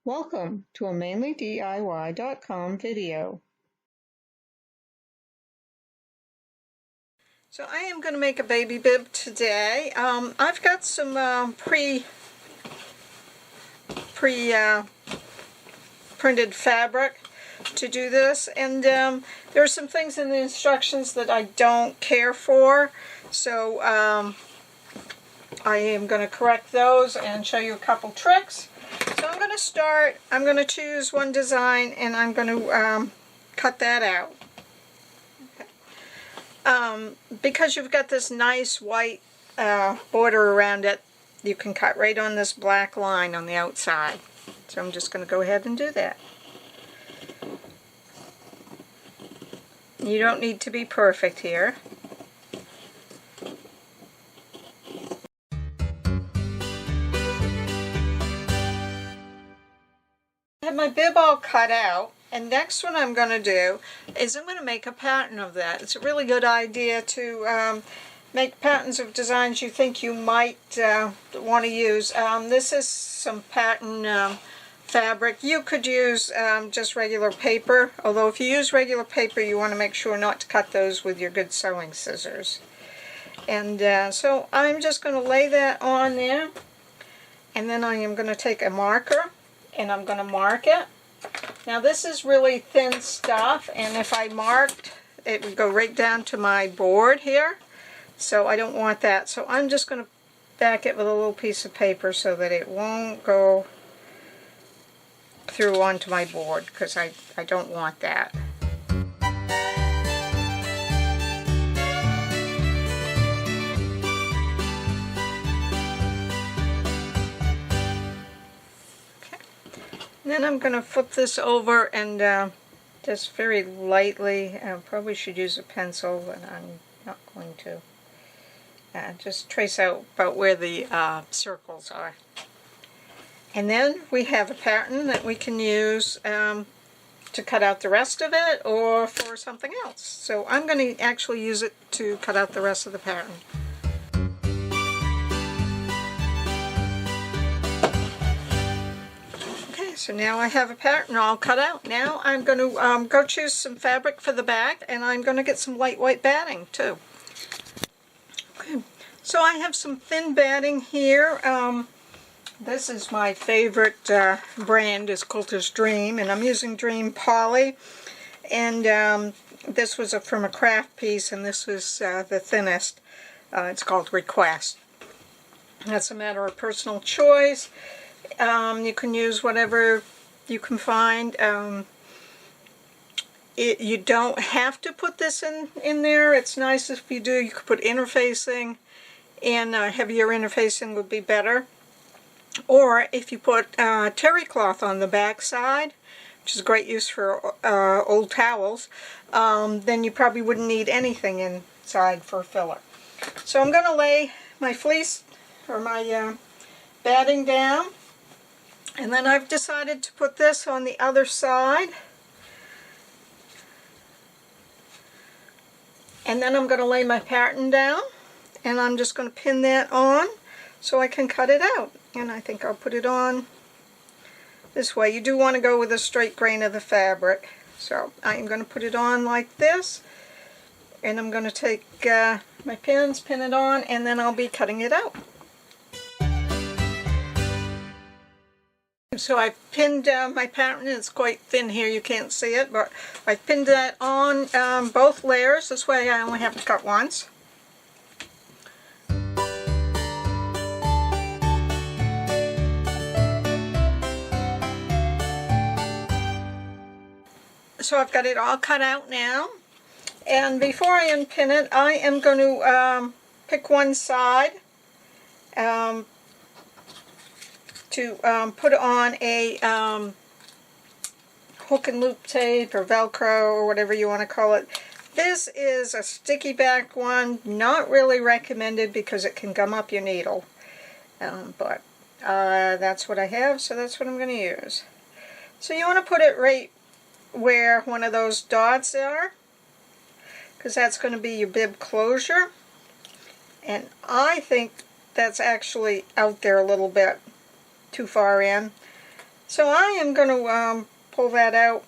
Welcome to a MainelyDIY.com video. So I am going to make a baby bib today. I've got some printed fabric to do this, and there are some things in the instructions that I don't care for, so I am going to correct those and show you a couple tricks. So I'm going to start, I'm going to choose one design and I'm going to cut that out. Okay. Because you've got this nice white border around it, you can cut right on this black line on the outside. So I'm just going to go ahead and do that. You don't need to be perfect here. I have my bib all cut out, and next what I'm going to do is I'm going to make a pattern of that. It's a really good idea to make patterns of designs you think you might want to use. This is some pattern fabric. You could use just regular paper, although if you use regular paper you want to make sure not to cut those with your good sewing scissors. And so I'm just going to lay that on there, and then I am going to take a marker and I'm going to mark it. Now this is really thin stuff, and if I marked it would go right down to my board here, so I don't want that. So I'm just going to back it with a little piece of paper so that it won't go through onto my board, because I don't want that. Then I'm going to flip this over and just very lightly, probably should use a pencil, but I'm not going to, just trace out about where the circles are. And then we have a pattern that we can use to cut out the rest of it or for something else. So I'm going to actually use it to cut out the rest of the pattern. So now I have a pattern all cut out. Now I'm going to go choose some fabric for the back, and I'm going to get some light white batting too. Okay. So I have some thin batting here. This is my favorite brand, is Quilter's Dream, and I'm using Dream Poly. And this was from a craft piece, and this was the thinnest. It's called Request. That's a matter of personal choice. You can use whatever you can find. You don't have to put this in there. It's nice if you do. You could put interfacing, and heavier interfacing would be better. Or if you put terry cloth on the back side, which is a great use for old towels, then you probably wouldn't need anything inside for filler. So I'm going to lay my fleece or my batting down. And then I've decided to put this on the other side. And then I'm going to lay my pattern down, and I'm just going to pin that on so I can cut it out. And I think I'll put it on this way. You do want to go with a straight grain of the fabric. So I'm going to put it on like this, and I'm going to take my pins, pin it on, and then I'll be cutting it out. So I've pinned my pattern. It's quite thin here, you can't see it, but I've pinned that on both layers. This way I only have to cut once. So I've got it all cut out now, and before I unpin it, I am going to pick one side to put on a hook and loop tape or Velcro or whatever you want to call it. This is a sticky back one, not really recommended because it can gum up your needle, but that's what I have, so that's what I'm going to use. So you want to put it right where one of those dots are, because that's going to be your bib closure, and I think that's actually out there a little bit too far in. So I am going to pull that out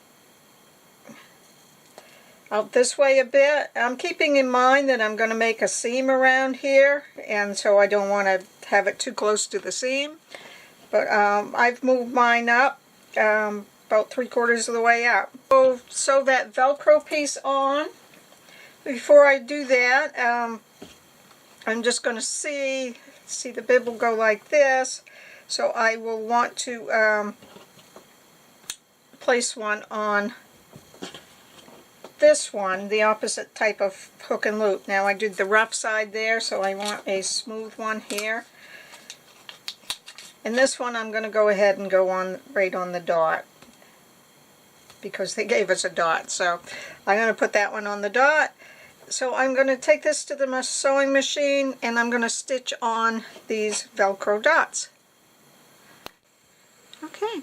this way a bit. I'm keeping in mind that I'm going to make a seam around here, and so I don't want to have it too close to the seam. But I've moved mine up about 3/4 of the way up. So sew that Velcro piece on. Before I do that, I'm just going to see the bib will go like this. So I will want to place one on this one, the opposite type of hook and loop. Now I did the rough side there, so I want a smooth one here. And this one I'm going to go ahead and go on right on the dot, because they gave us a dot. So I'm going to put that one on the dot. So I'm going to take this to the sewing machine, and I'm going to stitch on these Velcro dots. Okay.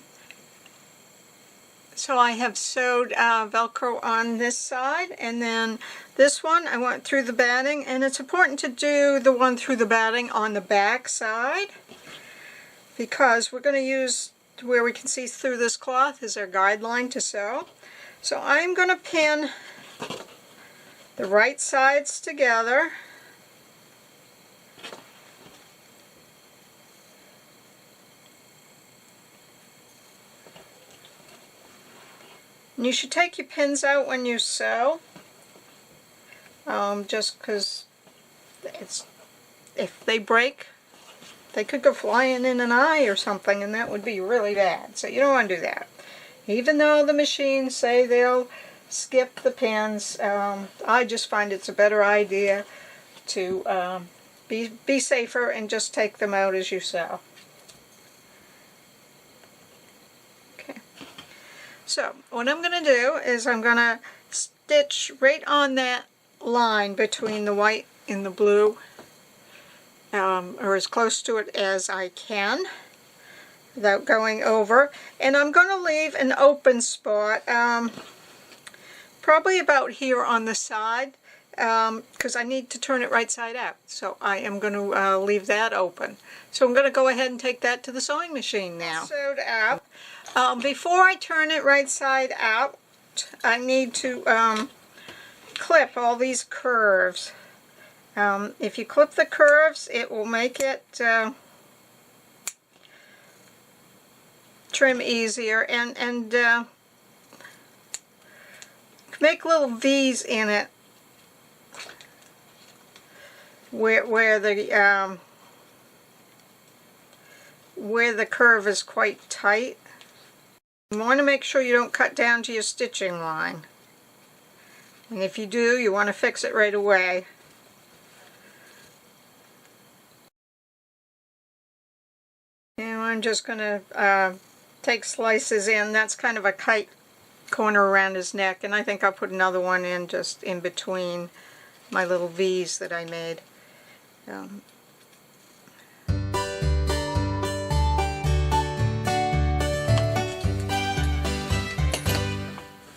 So I have sewed Velcro on this side, and then this one I went through the batting, and it's important to do the one through the batting on the back side, because we're going to use where we can see through this cloth is our guideline to sew. So I'm going to pin the right sides together. And you should take your pins out when you sew, just because if they break, they could go flying in an eye or something, and that would be really bad. So you don't want to do that. Even though the machines say they'll skip the pins, I just find it's a better idea to be safer and just take them out as you sew. So what I'm going to do is I'm going to stitch right on that line between the white and the blue, or as close to it as I can without going over. And I'm going to leave an open spot, probably about here on the side, because I need to turn it right side out. So I am going to leave that open. So I'm going to go ahead and take that to the sewing machine now. Sewed out. Before I turn it right side out, I need to clip all these curves. If you clip the curves, it will make it trim easier, and make little V's in it where the curve is quite tight. You want to make sure you don't cut down to your stitching line. And if you do, you want to fix it right away. And I'm just going to take slices in. That's kind of a tight corner around his neck, and I think I'll put another one in just in between my little V's that I made.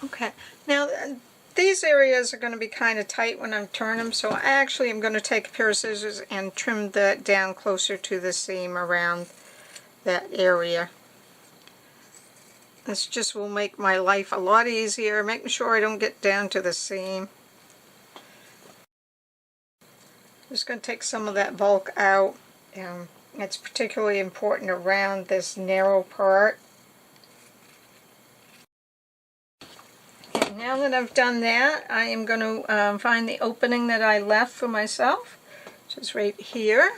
Okay, now these areas are going to be kind of tight when I turn them, so I actually am going to take a pair of scissors and trim that down closer to the seam around that area. This just will make my life a lot easier, making sure I don't get down to the seam. I'm just going to take some of that bulk out. It's particularly important around this narrow part. Okay, now that I've done that, I am going to find the opening that I left for myself, which is right here.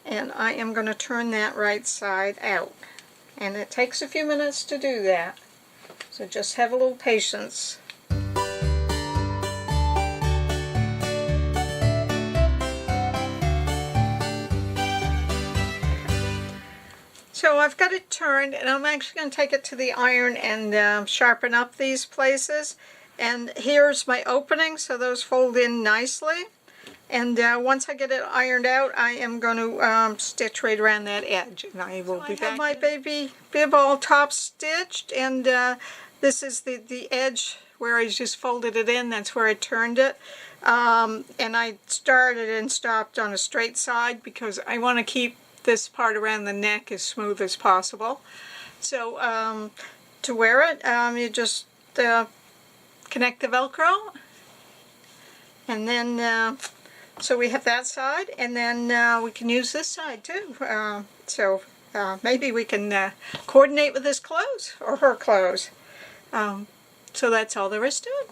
And I am going to turn that right side out. And it takes a few minutes to do that. So just have a little patience. So I've got it turned, and I'm actually going to take it to the iron and sharpen up these places. And here's my opening, so those fold in nicely. And once I get it ironed out, I am going to stitch right around that edge. And I will be back. I have my baby bib all top stitched, and this is the edge where I just folded it in. That's where I turned it. And I started and stopped on a straight side because I want to keep this part around the neck as smooth as possible. So to wear it, you just connect the Velcro, and then so we have that side, and then we can use this side too. So maybe we can coordinate with his clothes or her clothes. So that's all there is to it.